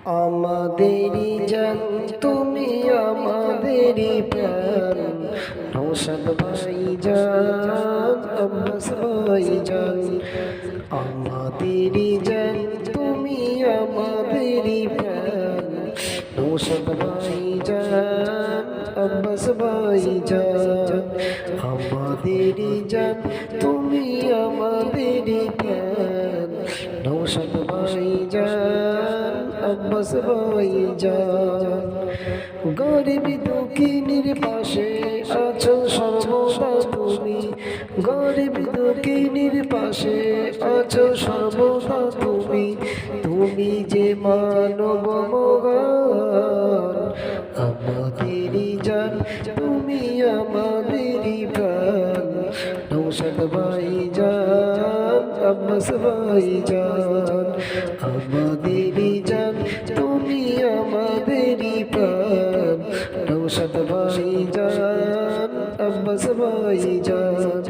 আমাদেরই জান তুমি আমাদেরই প্রাণ নৌশাদ ভাই জান আব্বাস ভাই জান আমাদেরই জান তুমি আমাদেরই প্রাণ নৌশাদ ভাই জান আব্বাস ভাই জান আমাদেরই জান তুমি আমাদেরই প্রাণ নৌশাদ ভাই জান আব্বাস ভাই জান গরিব দুঃখিনীর পাশে আছো সর্বদা তুমি গরিব দুঃখিনীর পাশে আছো সর্বদা তুমি তুমি যে মানব মগান আমাদেরই জান তুমি আমাদেরই প্রাণ নৌশাদ ভাই জান আব্বাস ভাই জান আমাদেরই জান তুমি আমাদেরই প্রাণ নৌশাদ ভাই জান আব্বাস ভাই জান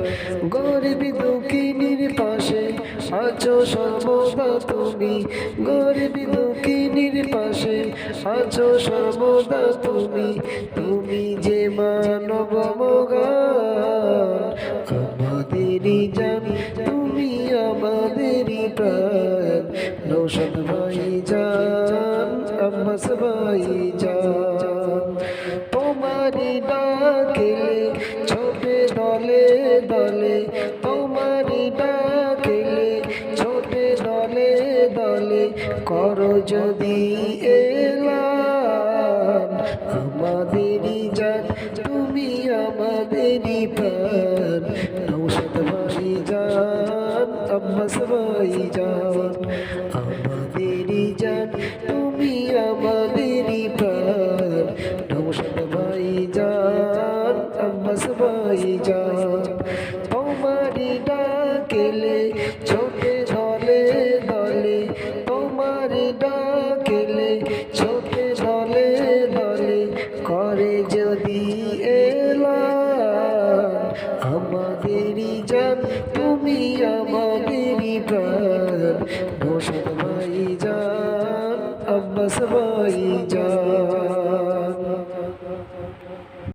গরিব দুঃখিনীর পাশে আছো সর্বদা তুমি গরিব দুঃখিনীর পাশে আছো সর্বদা তুমি তুমি যে মানব মগান আমাদেরই জান তুমি আমাদেরই প্রাণ নৌশাদ ভাই জান আব্বাস ভাই জান তোমারি ডাকেলে ছোটে দলে দলে তোমারি ডাকেলে ছোটে দলে দলে করো যদি এলাম আমাদেরই জান তুমি আমাদেরই প্রাণ নৌশাদ ভাই জান আব্বাস ভাই জান আমাদেরই জান তুমি আমাদেরই প্রাণ নৌশাদ ভাই জান আব্বাস ভাই জান তোমারি ডাকেলে ছোটে দলে দলে তোমারি ডাকেলে ছোটে দলে দলে করে যদি এলাম আমাদেরই জান তুমি আমাদেরই প্রাণ নৌশাদ ভাই জান আব্বাস ভাই জান।